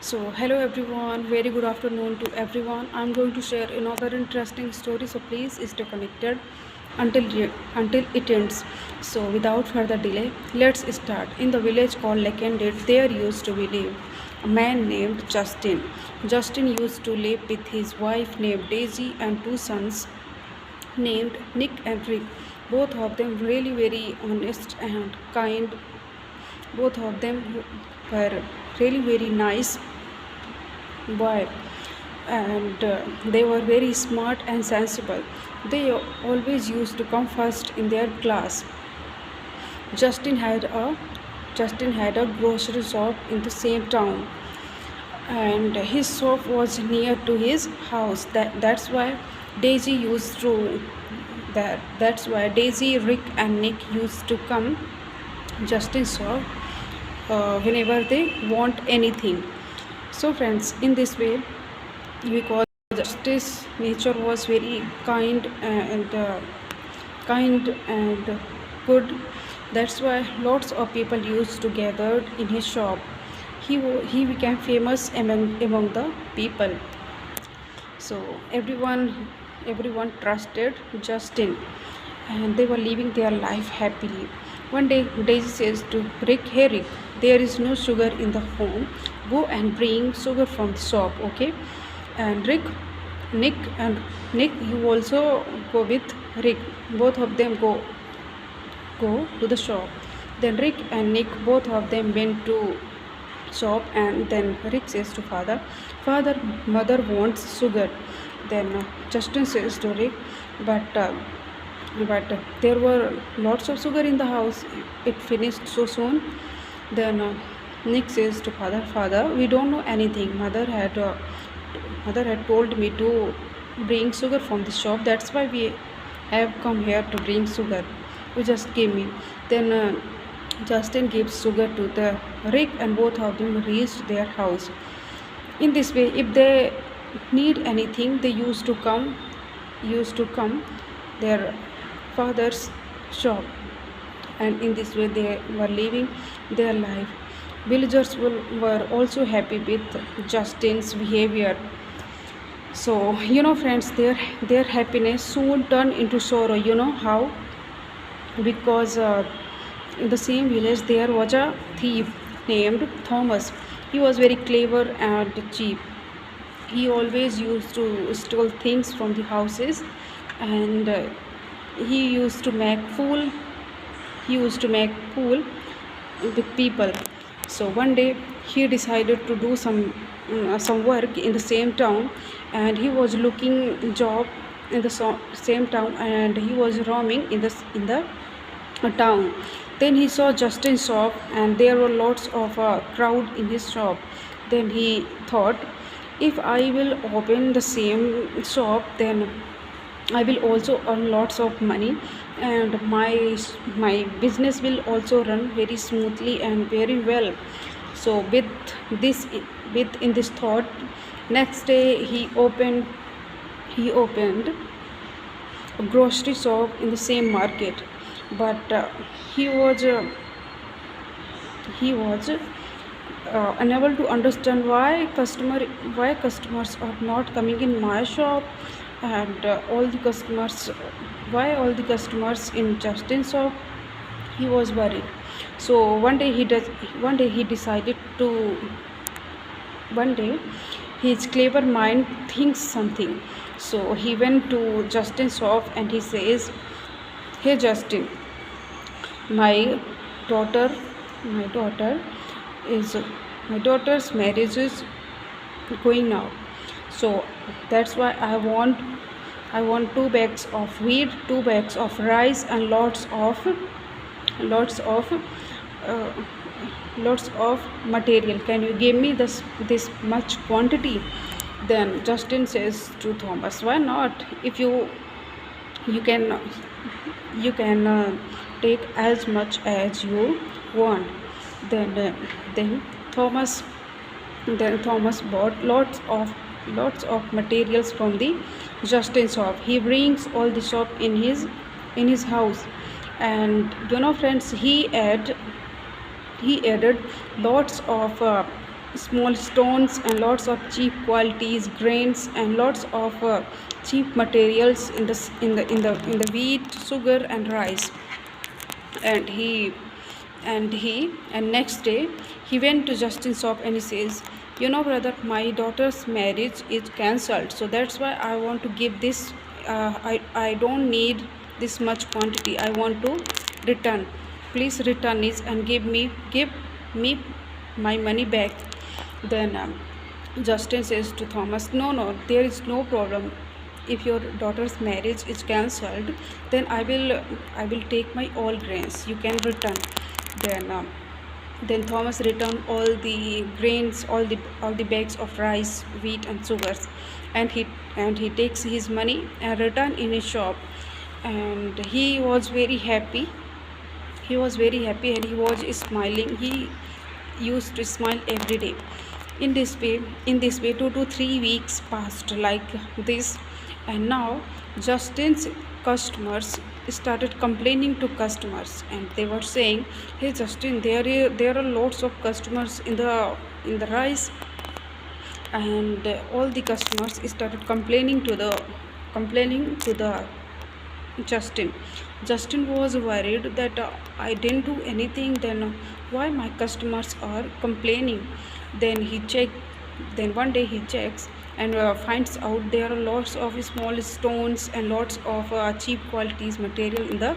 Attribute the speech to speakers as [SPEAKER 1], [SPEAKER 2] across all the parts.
[SPEAKER 1] Hello everyone, very good afternoon to everyone. I'm going to share another interesting story, so please stay connected until it ends. So, without further delay, let's start. In the village called Lekendit, there used to be live a man named Justin. Justin used to live with his wife named Daisy and two sons named Nick and Rick. Both of them really very honest and kind. Both of them were really very nice boy, and they were very smart and sensible. They always used to come first in their class. Justin had a Justin had a grocery shop in the same town, and his shop was near to his house. That's why Daisy, Rick, and Nick used to come Justin's shop whenever they want anything. So, friends, in this way, because justice nature was very kind and good, that's why lots of people used to gathered in his shop. He became famous among the people. So everyone trusted Justin, and they were living their life happily. One day Daisy says to Rick, "Hey Rick, there is no sugar in the home. Go and bring sugar from the shop, okay?" And Nick, you also go with Rick. Both of them go to the shop. Then Rick and Nick, both of them went to shop, and then Rick says to father, mother wants sugar. Then Justin says to Rick, but there were lots of sugar in the house. It finished so soon. Then Nick says to father, we don't know anything. Mother had told me to bring sugar from the shop. That's why we have come here to bring sugar. You just give me. Then Justin gives sugar to the Rick, and both of them reached their house. In this way, if they need anything, they used to come their father's shop, and in this way they were living their life. Villagers were also happy with Justin's behavior. So, friends, their happiness soon turned into sorrow. You know how? Because in the same village there was a thief named Thomas. He was very clever and cheap. He always used to steal things from the houses, and he used to make fool he used to make fool with people. So one day he decided to do some work in the same town, and he was looking job in the same town, and he was roaming in the town. Then he saw Justin's shop, and there were lots of crowd in his shop. Then he thought, if I will open the same shop, then I will also earn lots of money, and my business will also run very smoothly and very well. So this with in this thought, next day he opened a grocery shop in the same market, but he was unable to understand why customers are not coming in my shop, and all the customers in Justin's shop. He was worried. So one day he decided to one day his clever mind thinks something. So he went to Justin's shop, and he says, "Hey Justin, my daughter my daughter is my daughter's marriage is going now. So that's why I want 2 bags of wheat, 2 bags of rice, and lots of uh, lots of material. Can you give me this much quantity?" Then Justin says to Thomas, "Why not? If you can take as much as you want." Then thomas Thomas bought lots of materials from the Justin shop. He brings all the shop in his house, and friends, he added lots of small stones and lots of cheap qualities, grains, and lots of cheap materials in the wheat, sugar, and rice. And and next day he went to Justin's shop and he says, you know, brother, my daughter's marriage is cancelled, so that's why I want to give this. I don't need this much quantity. I want to return. Please return it and give me my money back. Then Justin says to Thomas, no, no, there is no problem. If your daughter's marriage is cancelled, then I will take my all grains. You can return. Then then Thomas returned all the grains, all the bags of rice, wheat, and sugars, and he takes his money and return in his shop, and he was very happy. He was very happy and he was smiling. He used to smile every day. In this way 2 to 3 weeks passed like this, and now Justin's customers started complaining to customers, and they were saying, hey Justin, there are lots of customers in the rice. And all the customers started complaining to the Justin. Justin was worried that I didn't do anything, then why my customers are complaining? Then he checked. Then one day he checks and finds out there are lots of small stones and lots of cheap qualities material in the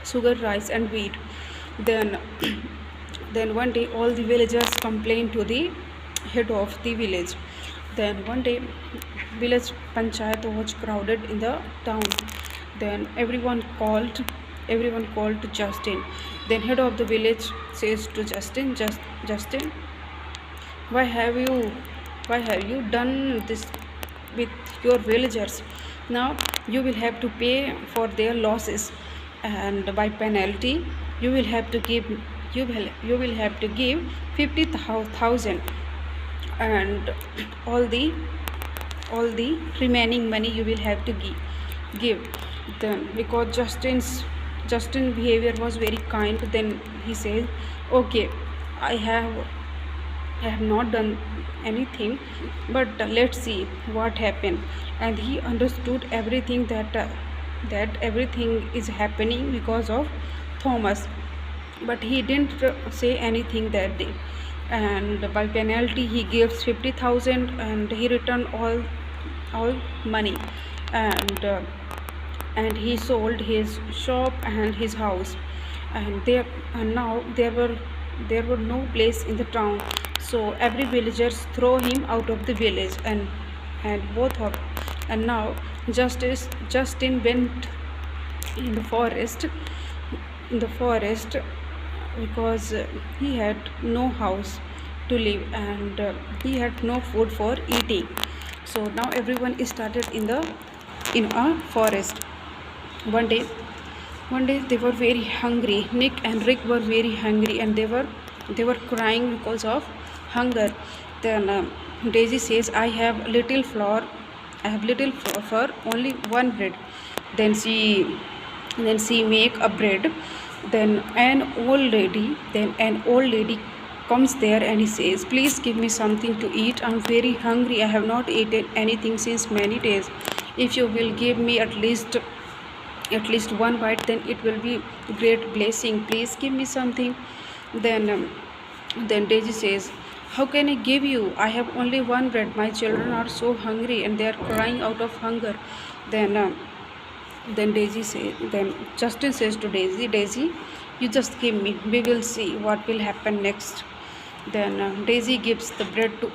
[SPEAKER 1] sugar, rice, and wheat. Then then one day all the villagers complained to the head of the village. Then one day village panchayat was crowded in the town. Then everyone called to Justin. Then head of the village says to Justin, Justin, why have you why have you done this with your villagers? Now you will have to pay for their losses, and by penalty you will have to give you will have to give 50,000, and all the remaining money you will have to give. Then because Justin behavior was very kind, then he says, okay, i have I have not done anything, but let's see what happened. And he understood everything, that everything is happening because of Thomas, but he didn't say anything that day. And by penalty, he gives 50,000, and he returned all money, and he sold his shop and his house. And now there were no place in the town, so every villagers throw him out of the village. And both of and now Justin went in the forest in the forest because he had no house to live, and he had no food for eating. So now everyone is started in a forest. One day one day they were very hungry. Nick and Rick were very hungry, and they were crying because of hunger. Then Daisy says, I have little flour for only one bread. Then she make a bread. Then an old lady comes there, and he says, please give me something to eat. I'm very hungry. I have not eaten anything since many days. If you will give me at least one bite, then it will be great blessing. Please give me something. Then um, then Daisy says, how can I give you? I have only one bread. My children are so hungry and they are crying out of hunger. Then um, then daisy say then Justin says to Daisy, you just give me, we will see what will happen next. Then Daisy gives the bread to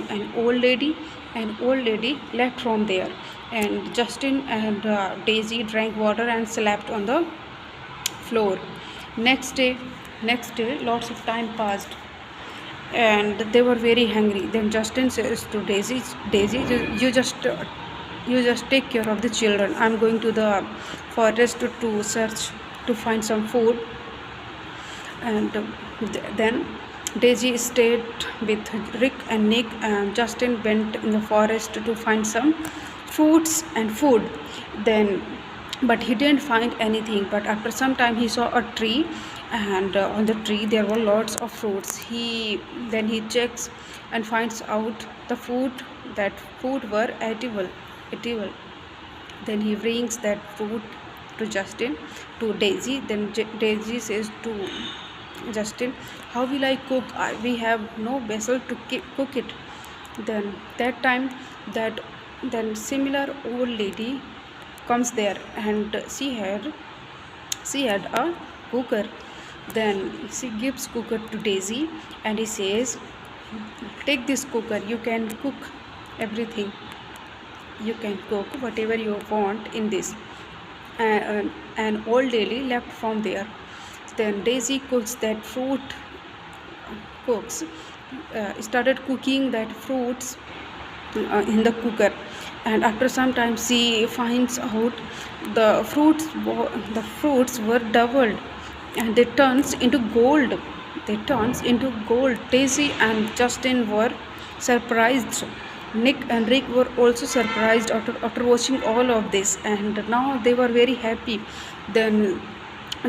[SPEAKER 1] an old lady, and old lady left from there. And Justin and Daisy drank water and slept on the floor. Next day lots of time passed, and they were very hungry. Then Justin says to Daisy, you just take care of the children. I'm going to the forest to search to find some food. And then Daisy stayed with Rick and Nick, and Justin went in the forest to find some fruits and food. Then, but he didn't find anything. But after some time, he saw a tree, and on the tree there were lots of fruits. He checks and finds out the food that food were edible. Then he brings that fruit to Justin, to Daisy. Then Daisy says to Justin, "How will I cook? We have no vessel to cook it." Then that time, that then similar old lady comes there, and she had a cooker. Then she gives cooker to Daisy, and he says, "Take this cooker. You can cook everything. You can cook whatever you want in this." And old lady left from there. Then Daisy cooks that fruit, started cooking that fruits in the cooker. And after some time she finds out the fruits were doubled, and they turns into gold. Daisy and Justin were surprised. Nick and Rick were also surprised after watching all of this, and now they were very happy. Then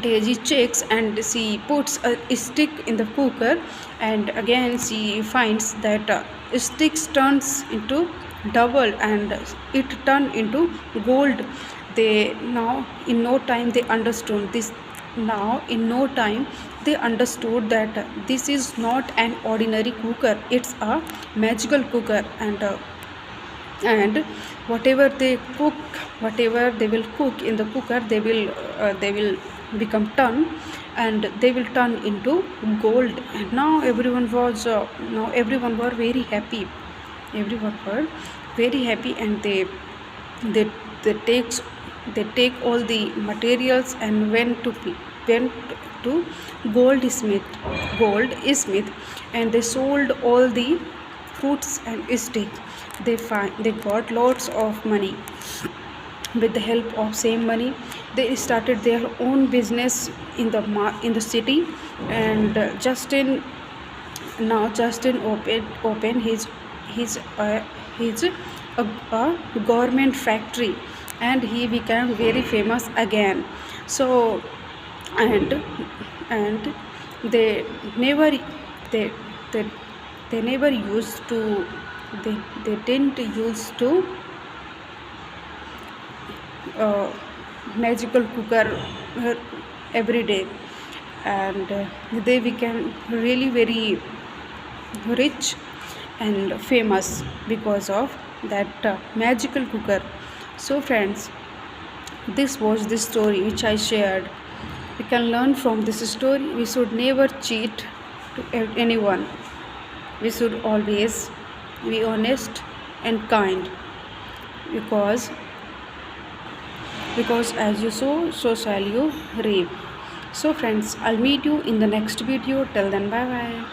[SPEAKER 1] Daisy checks and she puts a stick in the cooker, and again she finds that sticks turns into double, and it turned into gold. They now in no time they understood this. Now in no time they understood that this is not an ordinary cooker; it's a magical cooker, and whatever they will cook in the cooker, they will become turn, and they will turn into gold. And now everyone were very happy. Everyone were very happy, and they they takes they take all the materials and went to goldsmith, and they sold all the fruits and sticks. They got lots of money. With the help of same money, they started their own business in the city. And Justin opened his a garment factory, and he became very famous again. So, and and they never they they, they never used to they didn't use to uh, magical cooker uh, every day. And they became really very rich and famous because of that magical cooker. So friends, this was the story which I shared. We can learn from this story. We should never cheat to anyone. We should always be honest and kind, because as you sow, so shall you reap. So friends, I'll meet you in the next video. Till then, bye bye.